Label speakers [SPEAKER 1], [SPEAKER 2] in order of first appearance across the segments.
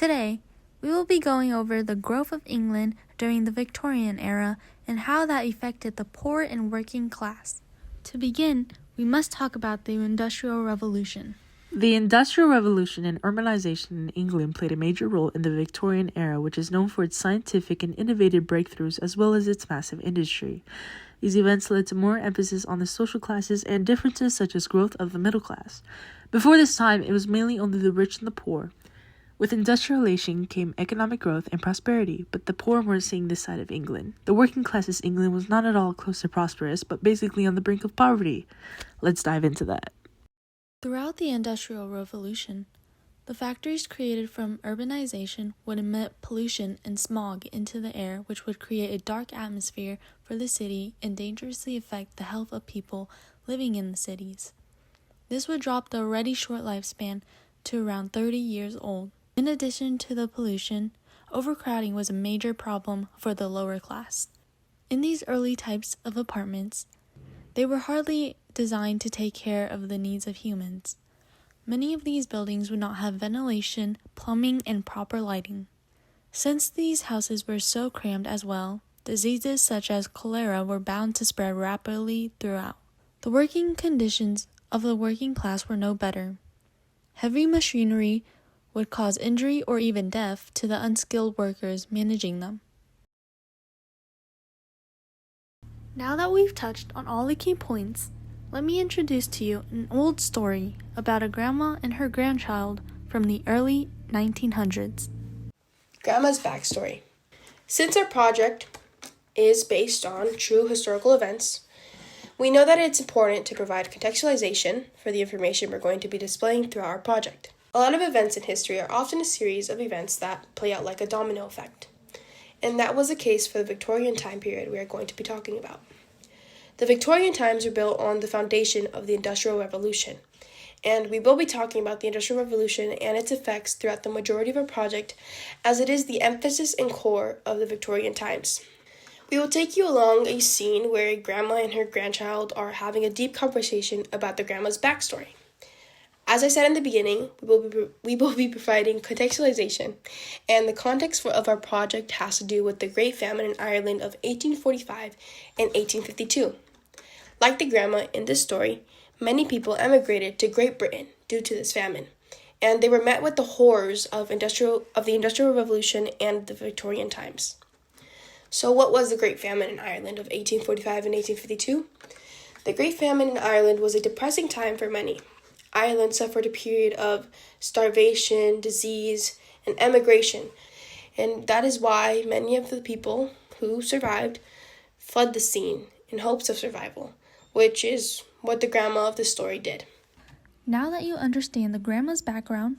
[SPEAKER 1] Today, we will be going over the growth of England during the Victorian era and how that affected the poor and working class. To begin, we must talk about the Industrial Revolution.
[SPEAKER 2] The Industrial Revolution and urbanization in England played a major role in the Victorian era, which is known for its scientific and innovative breakthroughs as well as its massive industry. These events led to more emphasis on the social classes and differences such as growth of the middle class. Before this time, it was mainly only the rich and the poor. With industrialization came economic growth and prosperity, but the poor weren't seeing this side of England. The working class's England was not at all close to prosperous, but basically on the brink of poverty. Let's dive into that.
[SPEAKER 1] Throughout the Industrial Revolution, the factories created from urbanization would emit pollution and smog into the air, which would create a dark atmosphere for the city and dangerously affect the health of people living in the cities. This would drop the already short lifespan to around 30 years old. In addition to the pollution, overcrowding was a major problem for the lower class. In these early types of apartments, they were hardly designed to take care of the needs of humans. Many of these buildings would not have ventilation, plumbing, and proper lighting. Since these houses were so crammed as well, diseases such as cholera were bound to spread rapidly throughout. The working conditions of the working class were no better. Heavy machinery would cause injury or even death to the unskilled workers managing them. Now that we've touched on all the key points, let me introduce to you an old story about a grandma and her grandchild from the early 1900s.
[SPEAKER 3] Grandma's backstory. Since our project is based on true historical events, we know that it's important to provide contextualization for the information we're going to be displaying throughout our project. A lot of events in history are often a series of events that play out like a domino effect, and that was the case for the Victorian time period we are going to be talking about. The Victorian times were built on the foundation of the Industrial Revolution, and we will be talking about the Industrial Revolution and its effects throughout the majority of our project, as it is the emphasis and core of the Victorian times. We will take you along a scene where a grandma and her grandchild are having a deep conversation about the grandma's backstory. As I said in the beginning, we will be providing contextualization, and the context of our project has to do with the Great Famine in Ireland of 1845 and 1852. Like the grandma in this story, many people emigrated to Great Britain due to this famine, and they were met with the horrors of the Industrial Revolution and the Victorian times. So what was the Great Famine in Ireland of 1845 and 1852? The Great Famine in Ireland was a depressing time for many. Ireland suffered a period of starvation, disease, and emigration, and that is why many of the people who survived fled the scene in hopes of survival, which is what the grandma of the story did.
[SPEAKER 1] Now that you understand the grandma's background,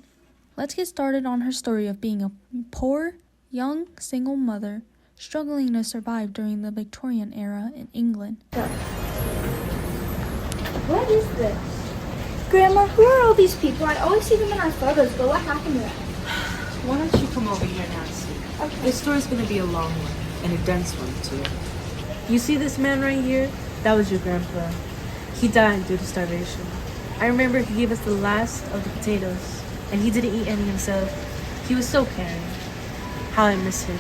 [SPEAKER 1] let's get started on her story of being a poor, young, single mother struggling to survive during the Victorian era in England.
[SPEAKER 4] What is this? Grandma, who are all these people? I always see them in our photos, but what happened to them?
[SPEAKER 2] Why don't you come over here now, see?
[SPEAKER 4] Okay.
[SPEAKER 2] This story's going to be a long one, and a dense one, too. You see this man right here? That was your grandpa. He died due to starvation. I remember he gave us the last of the potatoes, and he didn't eat any himself. He was so caring. How I miss him.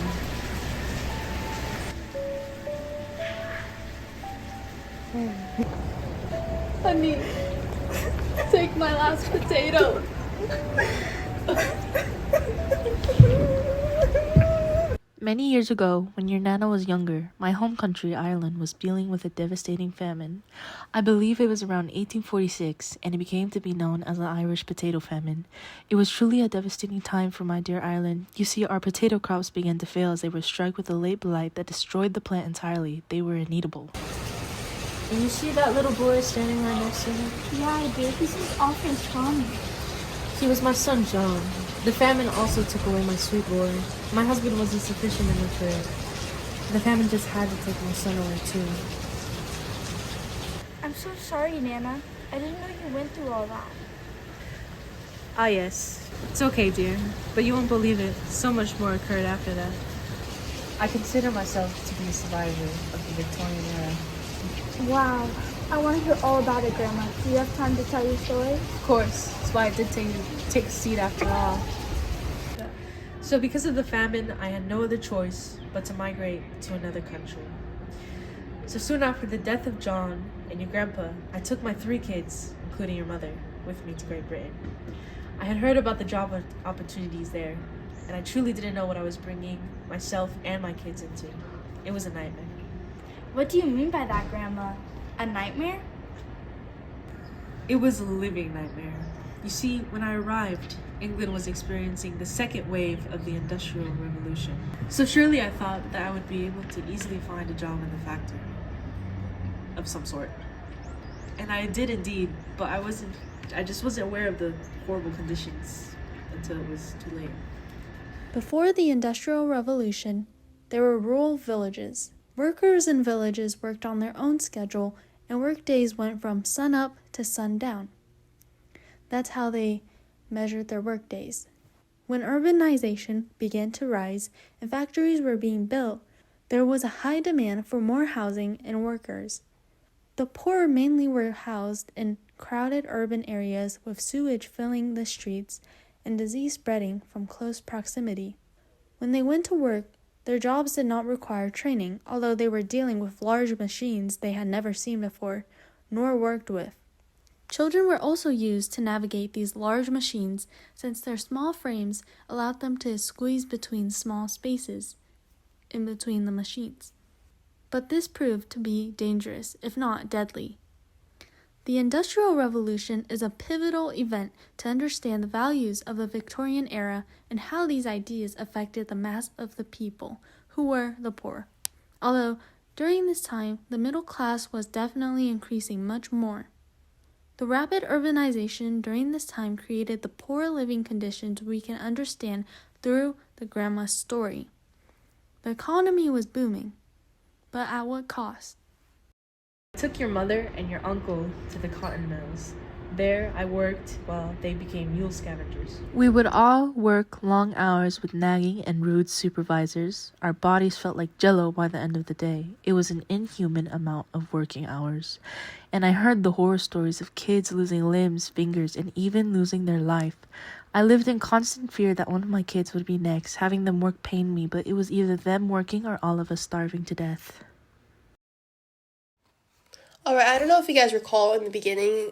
[SPEAKER 4] Honey, take my last potato.
[SPEAKER 2] Many years ago, when your Nana was younger, my home country, Ireland, was dealing with a devastating famine. I believe it was around 1846, and it became to be known as the Irish potato famine. It was truly a devastating time for my dear Ireland. You see, our potato crops began to fail as they were struck with a late blight that destroyed the plant entirely. They were uneatable. And you see that little boy standing right next to me?
[SPEAKER 4] Yeah, I do. He seems awfully charming.
[SPEAKER 2] He was my son, John. The famine also took away my sweet boy. My husband wasn't sufficient enough for it. The famine just had to take my son away, too.
[SPEAKER 4] I'm so sorry, Nana. I didn't know you went through all that.
[SPEAKER 2] Ah, yes. It's okay, dear. But you won't believe it. So much more occurred after that. I consider myself to be a survivor of the Victorian era.
[SPEAKER 4] Wow. I want to hear all about it, Grandma. Do you have time to tell your story?
[SPEAKER 2] Of course. That's why I did take a seat after all. So because of the famine, I had no other choice but to migrate to another country. So soon after the death of John and your grandpa, I took my 3 kids, including your mother, with me to Great Britain. I had heard about the job opportunities there, and I truly didn't know what I was bringing myself and my kids into. It was a nightmare.
[SPEAKER 4] What do you mean by that, Grandma? A nightmare?
[SPEAKER 2] It was a living nightmare. You see, when I arrived, England was experiencing the second wave of the Industrial Revolution. So surely I thought that I would be able to easily find a job in the factory of some sort. And I did indeed, but I just wasn't aware of the horrible conditions until it was too late.
[SPEAKER 1] Before the Industrial Revolution, there were rural villages. Workers in villages worked on their own schedule, and work days went from sun up to sundown. That's how they measured their work days. When urbanization began to rise and factories were being built, there was a high demand for more housing and workers. The poor mainly were housed in crowded urban areas with sewage filling the streets and disease spreading from close proximity. When they went to work, their jobs did not require training, although they were dealing with large machines they had never seen before, nor worked with. Children were also used to navigate these large machines since their small frames allowed them to squeeze between small spaces in between the machines. But this proved to be dangerous, if not deadly. The Industrial Revolution is a pivotal event to understand the values of the Victorian era and how these ideas affected the mass of the people, who were the poor. Although, during this time, the middle class was definitely increasing much more. The rapid urbanization during this time created the poor living conditions we can understand through the grandma's story. The economy was booming, but at what cost?
[SPEAKER 2] I took your mother and your uncle to the cotton mills. There I worked while they became mule scavengers. We would all work long hours with nagging and rude supervisors. Our bodies felt like jello by the end of the day. It was an inhuman amount of working hours. And I heard the horror stories of kids losing limbs, fingers, and even losing their life. I lived in constant fear that one of my kids would be next. Having them work pained me, but it was either them working or all of us starving to death.
[SPEAKER 3] Alright, I don't know if you guys recall in the beginning,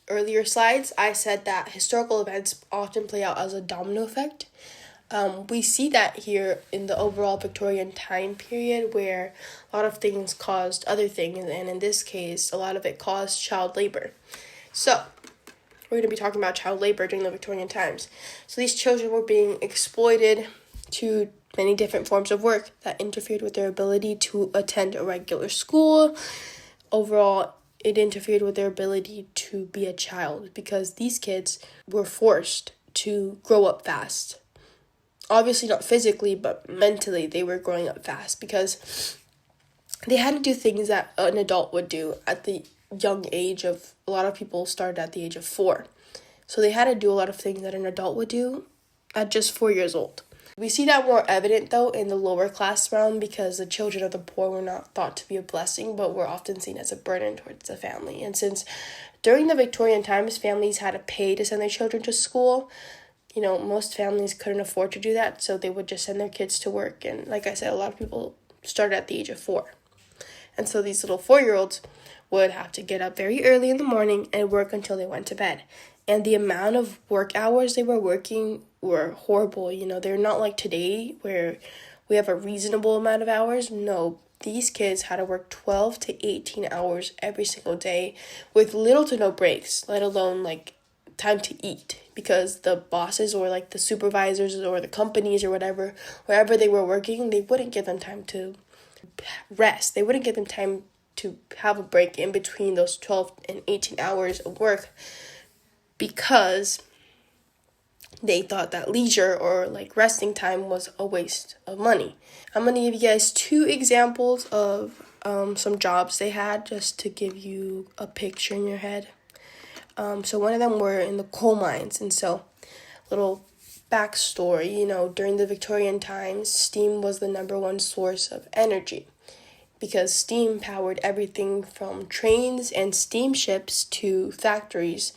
[SPEAKER 3] earlier slides, I said that historical events often play out as a domino effect. We see that here in the overall Victorian time period where a lot of things caused other things, and in this case, a lot of it caused child labor. So, we're going to be talking about child labor during the Victorian times. So these children were being exploited to many different forms of work that interfered with their ability to attend a regular school. Overall, it interfered with their ability to be a child because these kids were forced to grow up fast. Obviously not physically, but mentally they were growing up fast because they had to do things that an adult would do at the young age of, a lot of people started at the age of 4. So they had to do a lot of things that an adult would do at just 4 years old. We see that more evident, though, in the lower class realm because the children of the poor were not thought to be a blessing, but were often seen as a burden towards the family. And since during the Victorian times, families had to pay to send their children to school, most families couldn't afford to do that, so they would just send their kids to work. And like I said, a lot of people started at the age of 4. And so these little 4-year-olds would have to get up very early in the morning and work until they went to bed. And the amount of work hours they were working were horrible. They're not like today where we have a reasonable amount of hours. No, these kids had to work 12 to 18 hours every single day with little to no breaks, let alone time to eat, because the bosses or the supervisors or the companies or whatever, wherever they were working, they wouldn't give them time to rest. They wouldn't give them time to have a break in between those 12 and 18 hours of work because they thought that leisure or resting time was a waste of money. I'm going to give you guys 2 examples of some jobs they had just to give you a picture in your head. So one of them were in the coal mines. And so, little backstory, during the Victorian times, steam was the number one source of energy because steam powered everything from trains and steamships to factories.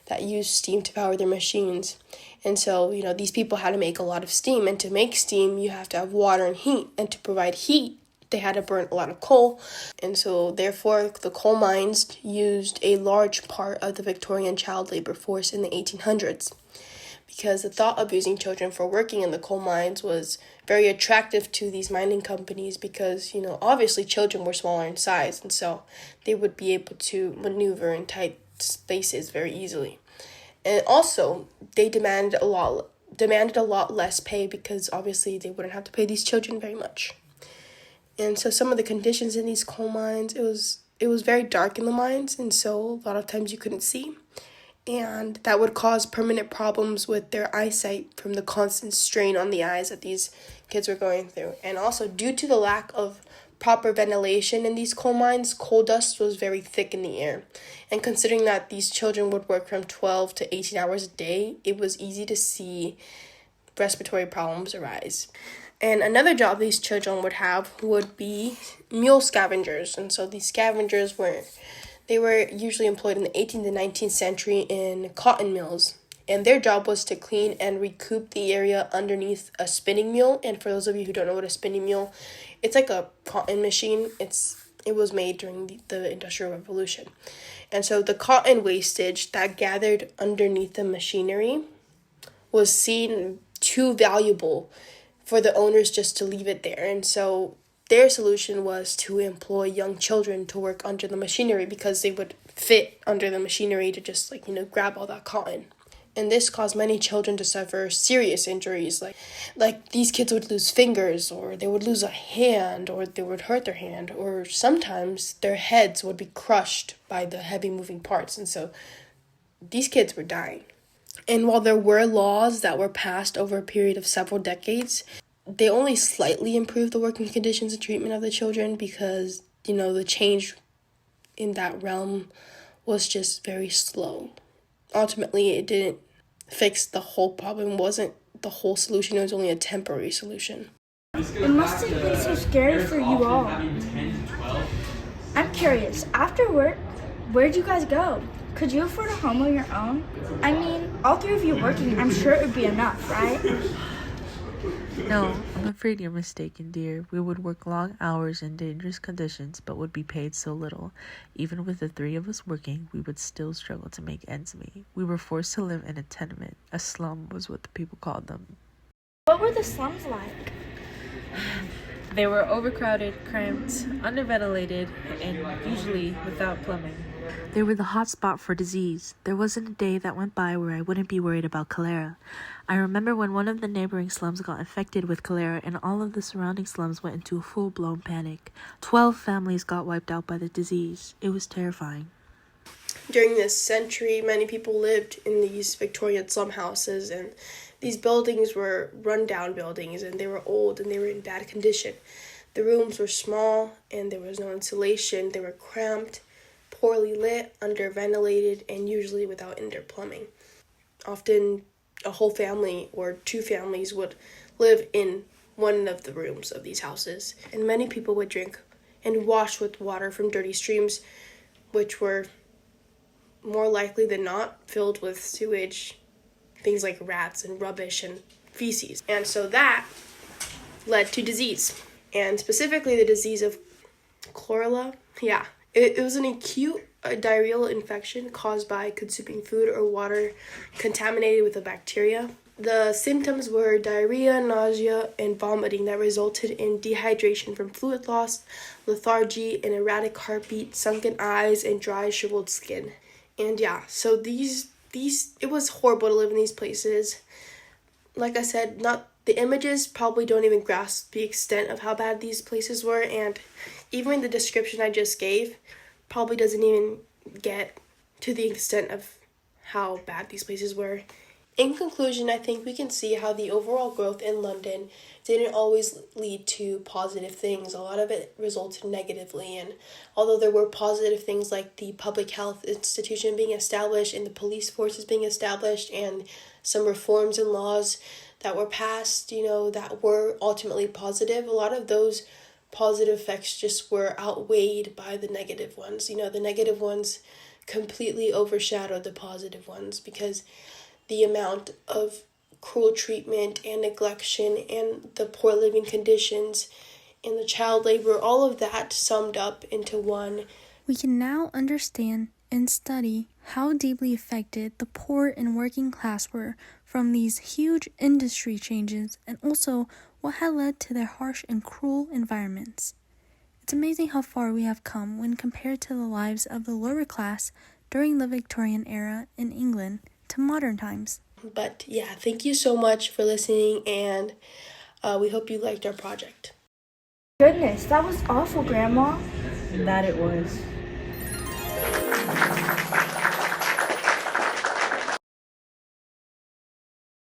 [SPEAKER 3] that used steam to power their machines. And so, these people had to make a lot of steam. And to make steam, you have to have water and heat. And to provide heat, they had to burn a lot of coal. And so, therefore, the coal mines used a large part of the Victorian child labor force in the 1800s. Because the thought of using children for working in the coal mines was very attractive to these mining companies because, obviously children were smaller in size, and so they would be able to maneuver in tight spaces very easily. And also, they demanded a lot less pay because obviously they wouldn't have to pay these children very much. And so some of the conditions in these coal mines, it was very dark in the mines, and so a lot of times you couldn't see. And that would cause permanent problems with their eyesight from the constant strain on the eyes that these kids were going through. And also, due to the lack of proper ventilation in these coal mines, coal dust was very thick in the air. And considering that these children would work from 12 to 18 hours a day, it was easy to see respiratory problems arise. And another job these children would have would be mule scavengers. And so these scavengers were usually employed in the 18th and 19th century in cotton mills. And their job was to clean and recoup the area underneath a spinning mule. And for those of you who don't know what a spinning mule, it's like a cotton machine. It was made during the Industrial Revolution. And so the cotton wastage that gathered underneath the machinery was seen too valuable for the owners just to leave it there. And so their solution was to employ young children to work under the machinery because they would fit under the machinery to just grab all that cotton. And this caused many children to suffer serious injuries. Like these kids would lose fingers, or they would lose a hand, or they would hurt their hand, or sometimes their heads would be crushed by the heavy moving parts. And so these kids were dying. And while there were laws that were passed over a period of several decades, they only slightly improved the working conditions and treatment of the children because, the change in that realm was just very slow. Ultimately, it didn't fix the whole problem. It wasn't the whole solution. It was only a temporary solution.
[SPEAKER 4] It must have been so scary for you all. I'm curious, after work, where'd you guys go? Could you afford a home of your own? I mean, all three of you working, I'm sure it would be enough, right?
[SPEAKER 2] No, I'm afraid you're mistaken, dear. We would work long hours in dangerous conditions, but would be paid so little. Even with the three of us working, we would still struggle to make ends meet. We were forced to live in a tenement. A slum was what the people called them.
[SPEAKER 4] What were the slums like?
[SPEAKER 2] They were overcrowded, cramped, underventilated, and usually without plumbing. They were the hot spot for disease. There wasn't a day that went by where I wouldn't be worried about cholera. I remember when one of the neighboring slums got infected with cholera and all of the surrounding slums went into a full-blown panic. 12 families got wiped out by the disease. It was terrifying.
[SPEAKER 3] During this century, many people lived in these Victorian slum houses, and these buildings were run-down buildings, and they were old and they were in bad condition. The rooms were small and there was no insulation. They were cramped, poorly lit, underventilated, and usually without indoor plumbing. Often a whole family or two families would live in one of the rooms of these houses, and many people would drink and wash with water from dirty streams, which were more likely than not filled with sewage, things like rats and rubbish and feces. And so that led to disease, and specifically the disease of cholera. It was an acute diarrheal infection caused by consuming food or water contaminated with a bacteria. The symptoms were diarrhea, nausea, and vomiting that resulted in dehydration from fluid loss, lethargy, an erratic heartbeat, sunken eyes, and dry, shriveled skin. And so these it was horrible to live in these places. Like I said, the images probably don't even grasp the extent of how bad these places were, and even the description I just gave probably doesn't even get to the extent of how bad these places were. In conclusion, I think we can see how the overall growth in London didn't always lead to positive things. A lot of it resulted negatively, and although there were positive things like the public health institution being established and the police forces being established and some reforms and laws that were passed, that were ultimately positive, a lot of those positive effects just were outweighed by the negative ones. The negative ones completely overshadowed the positive ones, because the amount of cruel treatment and neglection and the poor living conditions and the child labor, all of that summed up into one.
[SPEAKER 1] We can now understand and study how deeply affected the poor and working class were from these huge industry changes, and also what had led to their harsh and cruel environments. It's amazing how far we have come when compared to the lives of the lower class during the Victorian era in England to modern times.
[SPEAKER 3] But yeah, thank you so much for listening, and we hope you liked our project.
[SPEAKER 4] Goodness, that was awful, Grandma.
[SPEAKER 2] That it was.